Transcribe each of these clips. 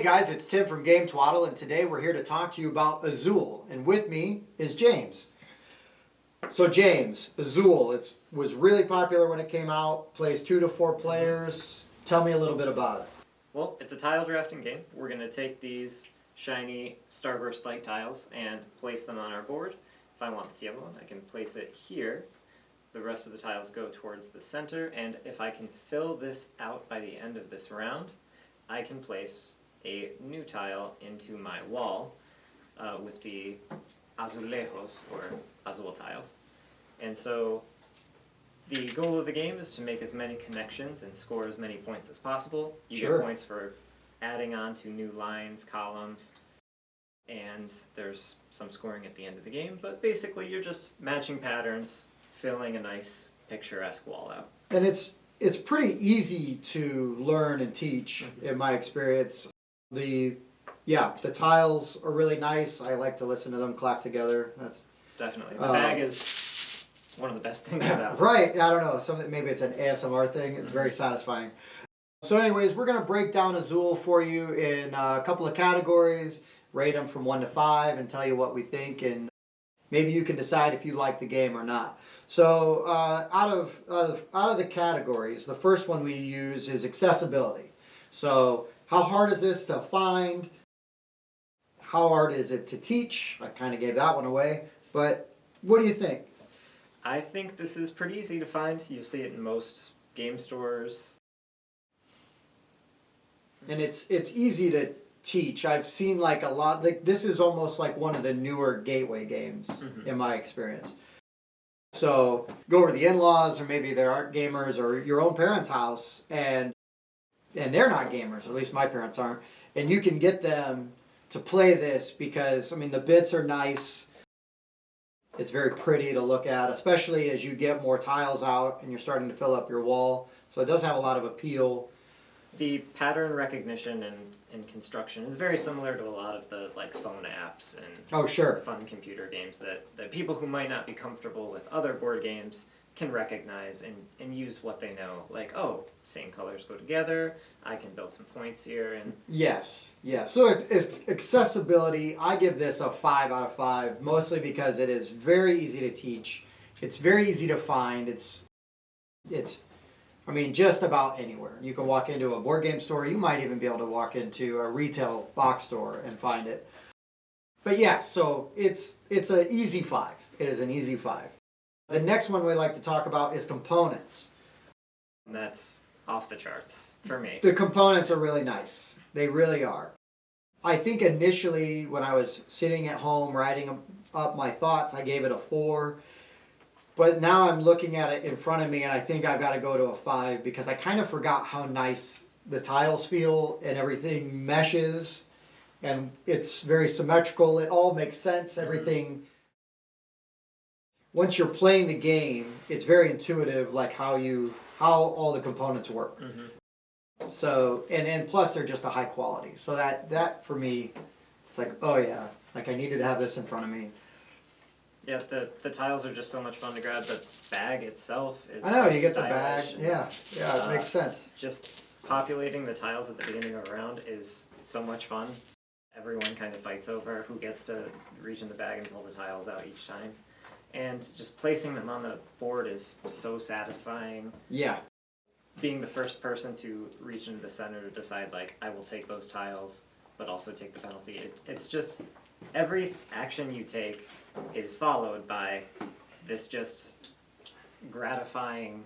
guys, it's Tim from Game Twaddle, and today we're here to talk to you about Azul. And with me is James. So James, Azul, was really popular when it came out, plays 2 to 4 players. Tell me a little bit about it. Well, it's a tile drafting game. We're going to take these shiny Starburst-like tiles and place them on our board. If I want this yellow one, I can place it here. The rest of the tiles go towards the center, and if I can fill this out by the end of this round, I can place a new tile into my wall with the azulejos, or azul tiles. And so the goal of the game is to make as many connections and score as many points as possible. You Sure. get points for adding on to new lines, columns, and there's some scoring at the end of the game, but basically you're just matching patterns, filling a nice picturesque wall out. And it's pretty easy to learn and teach, in my experience. The tiles are really nice. I like to listen to them clack together. That's Definitely. The bag is one of the best things about it. right. I don't know. Maybe it's an ASMR thing. It's very satisfying. So anyways, we're going to break down Azul for you in a couple of categories, rate them from 1 to 5, and tell you what we think, and maybe you can decide if you like the game or not. So out of the categories, the first one we use is accessibility. So how hard is this to find? How hard is it to teach? I kind of gave that one away, but what do you think? I think this is pretty easy to find. You see it in most game stores. And it's easy to teach. I've seen like a lot, like this is almost like one of the newer gateway games in my experience. So go over to the in-laws, or maybe they aren't gamers, or your own parents' house, and they're not gamers, or at least my parents aren't, and you can get them to play this because, I mean, the bits are nice. It's very pretty to look at, especially as you get more tiles out and you're starting to fill up your wall. So it does have a lot of appeal. The pattern recognition and construction is very similar to a lot of the phone apps and fun computer games that people who might not be comfortable with other board games can recognize and use what they know. Like, oh, same colors go together, I can build some points here. And Yes. So it's accessibility. I give this a 5 out of 5, mostly because it is very easy to teach. It's very easy to find. It's I mean, just about anywhere. You can walk into a board game store. You might even be able to walk into a retail box store and find it. But yeah, so it's an easy 5. It is an easy 5. The next one we like to talk about is components. that's off the charts for me. The components are really nice. They really are. I think initially when I was sitting at home writing up my thoughts, I gave it a 4. But now I'm looking at it in front of me, and I think I've got to go to a 5 because I kind of forgot how nice the tiles feel and everything meshes, and it's very symmetrical. It all makes sense. Everything. Once you're playing the game, it's very intuitive, like how all the components work. So and plus they're just a high quality. So that for me, it's like, oh yeah, like I needed to have this in front of me. Yeah, the tiles are just so much fun to grab. The bag itself is I know, so you get the bag. stylish, Yeah, it makes sense. Just populating the tiles at the beginning of a round is so much fun. Everyone kind of fights over who gets to reach in the bag and pull the tiles out each time. And just placing them on the board is so satisfying. Yeah. Being the first person to reach into the center to decide, like, I will take those tiles, but also take the penalty. It's just, every action you take is followed by this just gratifying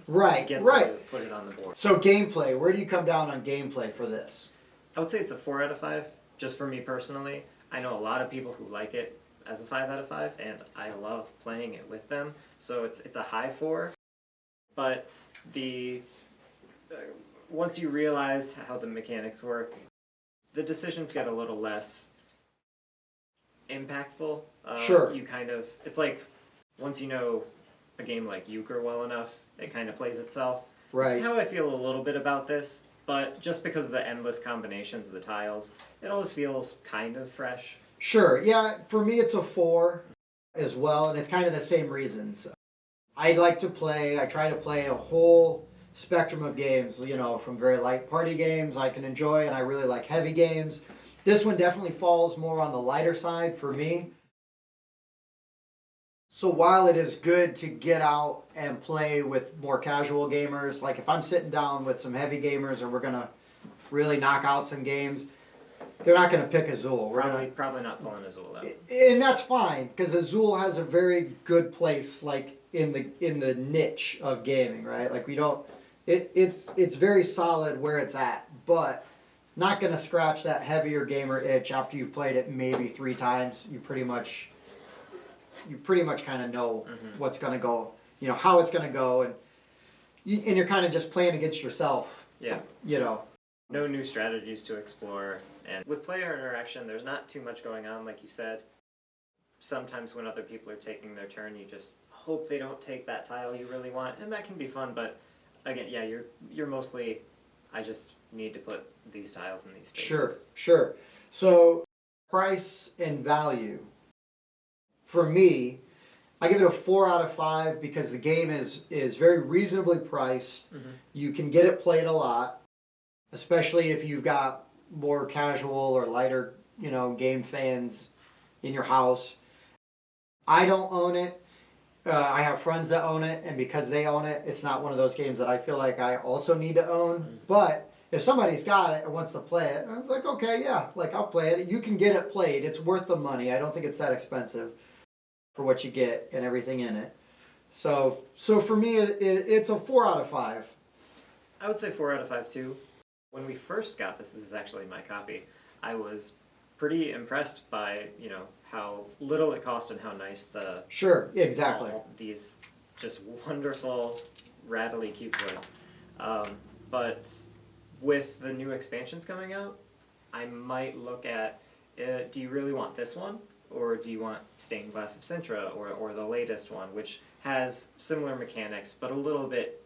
Right. to put it on the board. So gameplay, where do you come down on gameplay for this? I would say it's a 4 out of 5, just for me personally. I know a lot of people who like it as a 5 out of 5, and I love playing it with them. So it's a high 4, but once you realize how the mechanics work, the decisions get a little less impactful. Sure. It's like once you know a game like euchre well enough, it kind of plays itself. Right. That's how I feel a little bit about this, but just because of the endless combinations of the tiles, it always feels kind of fresh. Sure. Yeah, for me it's a 4 as well, and it's kind of the same reasons. I try to play a whole spectrum of games, you know, from very light party games I can enjoy, and I really like heavy games. This one definitely falls more on the lighter side for me. So while it is good to get out and play with more casual gamers, like if I'm sitting down with some heavy gamers and we're gonna really knock out some games, they're not gonna pick Azul. Probably not pulling Azul out. And that's fine, because Azul has a very good place, like in the niche of gaming, right? Like we don't, it's very solid where it's at, but not gonna scratch that heavier gamer itch after you've played it maybe 3 times. You pretty much kind of know what's gonna go, you know, how it's gonna go, and you're kind of just playing against yourself. Yeah. You know. No new strategies to explore, and with player interaction, there's not too much going on, like you said. Sometimes when other people are taking their turn, you just hope they don't take that tile you really want, and that can be fun. But again, yeah, you're mostly, I just need to put these tiles in these spaces. Sure. So price and value. For me, I give it a 4 out of 5 because the game is very reasonably priced. You can get it played a lot, especially if you've got more casual or lighter, you know, game fans in your house. I don't own it. I have friends that own it, and because they own it, it's not one of those games that I feel like I also need to own. But if somebody's got it and wants to play it, I was like, okay, yeah, like I'll play it. You can get it played. It's worth the money. I don't think it's that expensive for what you get and everything in it. So for me, it's a 4 out of 5. I would say 4 out of 5 too. When we first got this is actually my copy, I was pretty impressed by, you know, how little it cost and how nice the... Sure, exactly. These just wonderful, rattly cubes were. But with the new expansions coming out, I might look at, do you really want this one? Or do you want Stained Glass of Sintra or the latest one, which has similar mechanics, but a little bit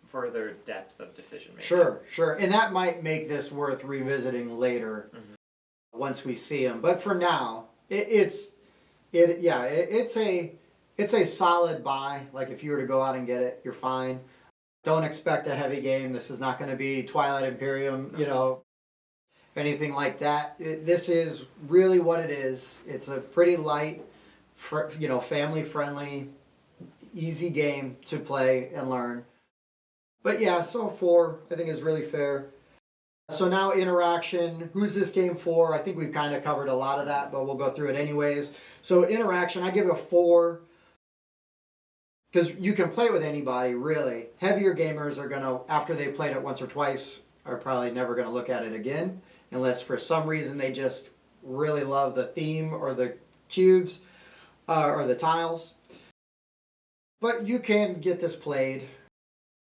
further depth of decision making? Sure. And that might make this worth revisiting later once we see them. But for now, it's a solid buy. Like if you were to go out and get it, you're fine. Don't expect a heavy game. This is not going to be Twilight Imperium, you know, anything like that. This is really what it is. It's a pretty light, you know, family-friendly, easy game to play and learn. But yeah, so 4 I think is really fair. So now interaction. Who's this game for? I think we've kind of covered a lot of that, but we'll go through it anyways. So interaction, I give it a 4. Because you can play it with anybody, really. Heavier gamers are going to, after they played it once or twice, are probably never going to look at it again. Unless for some reason they just really love the theme or the cubes or the tiles. But you can get this played.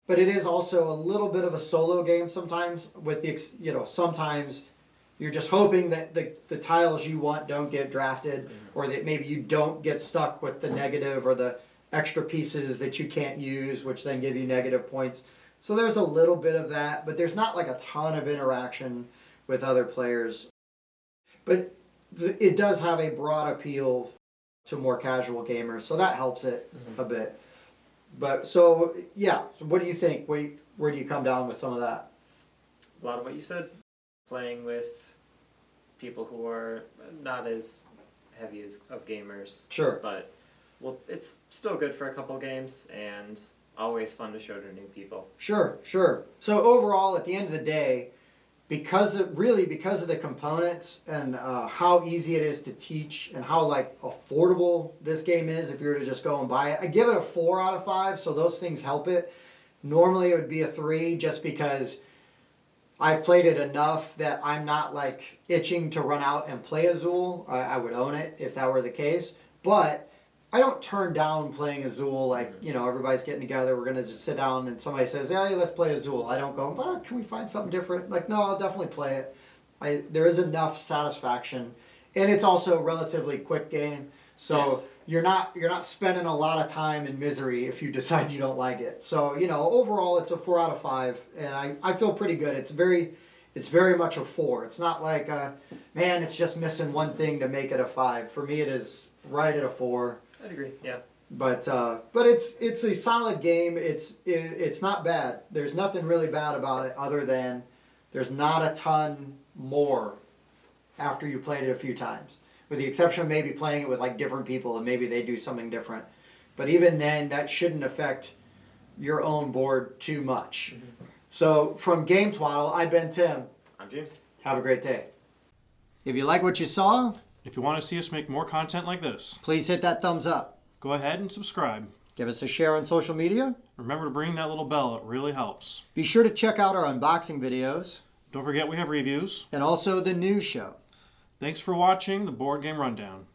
But it is also a little bit of a solo game sometimes. With the, you know, sometimes you're just hoping that the tiles you want don't get drafted, or that maybe you don't get stuck with the negative or the extra pieces that you can't use, which then give you negative points. So there's a little bit of that, but there's not like a ton of interaction with other players. But it does have a broad appeal to more casual gamers, so that helps it a bit. But so yeah, so what do you think? Where do you come down with some of that? A lot of what you said. Playing with people who are not as heavy as of gamers. Sure. But well, it's still good for a couple games and always fun to show to new people. Sure. So overall, at the end of the day, because of the components and how easy it is to teach and how like affordable this game is, if you were to just go and buy it, I give it a 4 out of 5. So those things help it. Normally it would be a 3, just because I've played it enough that I'm not like itching to run out and play Azul. I would own it if that were the case, but I don't turn down playing Azul. Like, you know, everybody's getting together, we're going to just sit down and somebody says, hey, let's play Azul. I don't go, can we find something different? Like, no, I'll definitely play it. There is enough satisfaction. And it's also a relatively quick game. So yes. You're not spending a lot of time in misery if you decide you don't like it. So, you know, overall it's a 4 out of 5. And I feel pretty good. It's very much a 4. It's not like, man, it's just missing one thing to make it a 5. For me, it is right at a 4. I'd agree, yeah. But it's a solid game. It's not bad. There's nothing really bad about it other than there's not a ton more after you played it a few times. With the exception of maybe playing it with like different people and maybe they do something different. But even then, that shouldn't affect your own board too much. So from Game Twaddle, I've been Tim. I'm James. Have a great day. If you like what you saw, If you want to see us make more content like this, please hit that thumbs up. go ahead and subscribe. Give us a share on social media. Remember to ring that little bell, it really helps. Be sure to check out our unboxing videos Don't forget we have reviews. and also the news show. Thanks for watching the Board Game Rundown.